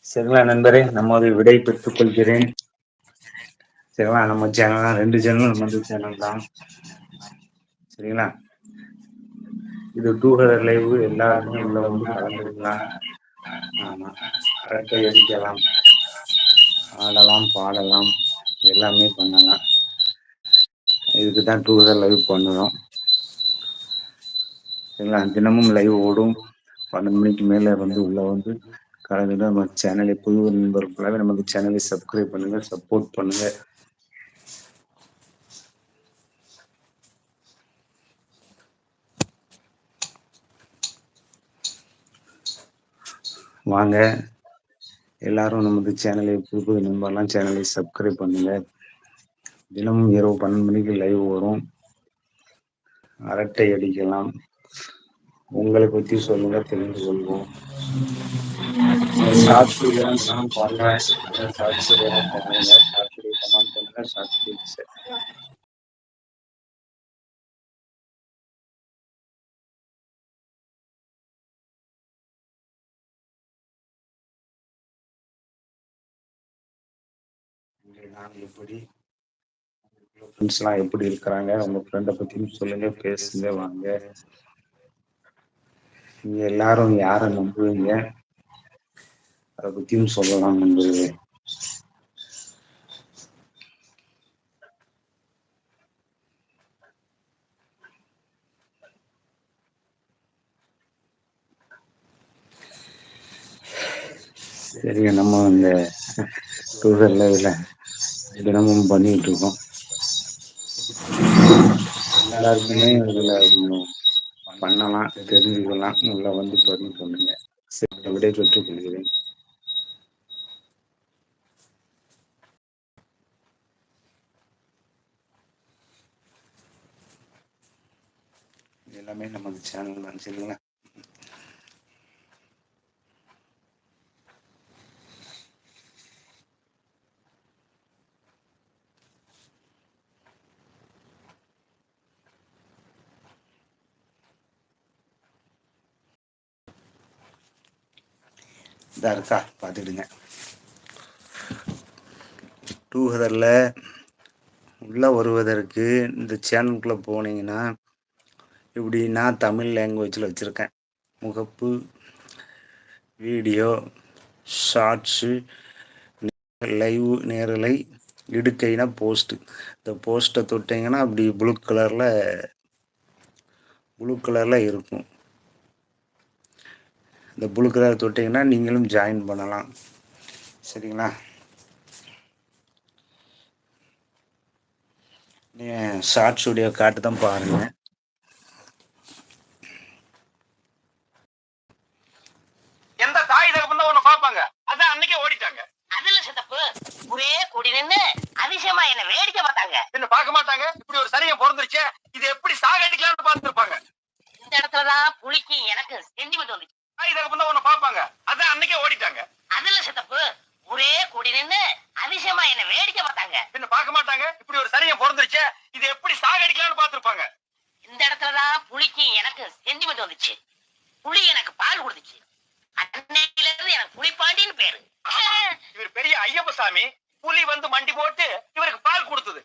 சரிங்களா நண்பரே, நம்மோடு விடை பெற்றுக் கொள்கிறேன். சரிங்களா, நம்ம சேனல் தான், 2 சேனலும் நம்ம சேனல் தான். சரிங்களா, இது டூகதர் லைவ், எல்லாருமே உள்ள வந்து கலந்துக்கலாம். ஆமா, அரட்டை அடிக்கலாம், ஆடலாம், பாடலாம், எல்லாமே பண்ணலாம். இதுக்கு தான் டூகதர் லைவ் பண்ணுறோம். சரிங்களா, தினமும் லைவ் ஓடும். 12 மணிக்கு மேலே வந்து உள்ள வந்து கலந்துட்டு நம்ம சேனலை புது நண்பர்களாக நமக்கு சேனலை சப்ஸ்கிரைப் பண்ணுங்க, சப்போர்ட் பண்ணுங்க. வாங்க எல்லாரும் நமது சேனலை புது நண்பர்லாம் சேனலை சப்ஸ்கிரைப் பண்ணுங்க. தினமும் இரவு 12 மணிக்கு லைவ் வரும். அரட்டை அடிக்கலாம், உங்களை பற்றி சொல்லுங்க, தெரிந்து கொள்வோம். ஷார்ட்ஸ் வீடியோலாம் பண்றேன், ஷார்ட்ஸ் வீடியோலாம் பாருங்க, ஷார்ட்ஸ் வீடியோ கமெண்ட் பண்ணுங்க, ஷார்ட்ஸ் வீடியோ எப்படி ஃப்ரெண்ட்ஸ்லாம் எப்படி இருக்கிறாங்க, உங்க ஃப்ரெண்டை பற்றியும் சொல்லுங்க, பேசுங்க, வாங்க. நீங்க எல்லாரும் யாரை நம்புவீங்க, அதை பற்றியும் சொல்லலாம் நண்பர்களே. சரிங்க, நம்ம இந்த டூகதர் லைவ்ல தினமும் பண்ணிட்டு இருக்கோம். எல்லாருக்குமே இதுல பண்ணலாம், தெரிஞ்சுக்கலாம், உள்ள வந்து பதிவு பண்ணுங்க. சரி, விடை பெற்றுக் கொள்கிறேன். எல்லாமே நமது சேனல் தான். சரிங்களா, இதா இருக்கா, பார்த்துடுங்க. டூகதரில் உள்ளே வருவதற்கு இந்த சேனலுக்குள்ளே போனீங்கன்னா, இப்படி நான் தமிழ் லாங்குவேஜில் வச்சுருக்கேன். முகப்பு, வீடியோ, ஷார்ட்ஸு, லைவ், நேரலை, இடுக்கைனா போஸ்ட்டு. இந்த போஸ்ட்டை தொட்டிங்கன்னா அப்படி ப்ளூ கலரில் இருக்கும். இந்த ப்ளூ கலர் தொட்டிங்கன்னா நீங்களும் ஜாயின் பண்ணலாம். சரிங்களா, நீங்கள் ஷார்ட்ஸ் வீடியோ காட்டு தான் பாருங்கள். எந்த தாய் தகப்பன் தான் உன்னை பார்ப்பாங்க, அதான் அன்னைக்கே ஓடிட்டாங்க. அதுல சித்தப்பு ஒரே கூடி நின்னு அதிசயமா என்ன வேடிக்கை பார்த்தாங்க. என்ன பார்க்க மாட்டாங்க, இப்படி ஒரு சரியம் பிறந்துருச்சு, இது எப்படி சாகடிக்கலாம்னு பார்த்துருப்பாங்க. இந்த இடத்துலதான் புலிக்கு எனக்கு சென்டிமெண்ட் வந்துச்சு. தாய் தகப்பன் தான் உன்னை பார்ப்பாங்க, அதான் அன்னைக்கே ஓடிட்டாங்க. அதுல சித்தப்பு ஒரே கூடி நின்னு அதிசயமா என்ன வேடிக்கை பார்த்தாங்க. என்ன பார்க்க மாட்டாங்க, இப்படி ஒரு சரியம் பிறந்துருச்சு, இது எப்படி சாகடிக்கலாம்னு பார்த்துருப்பாங்க. இந்த இடத்துலதான் புலிக்கு எனக்கு சென்டிமெண்ட் வந்துச்சு. புலி எனக்கு பால் கொடுத்துச்சு. அன்னையில இருந்து எனக்கு புலிப்பாண்டின்னு பேரு. இவர் பெரிய ஐயப்ப சாமி, புலி வந்து மண்டி போட்டு இவருக்கு பால் கொடுத்தது.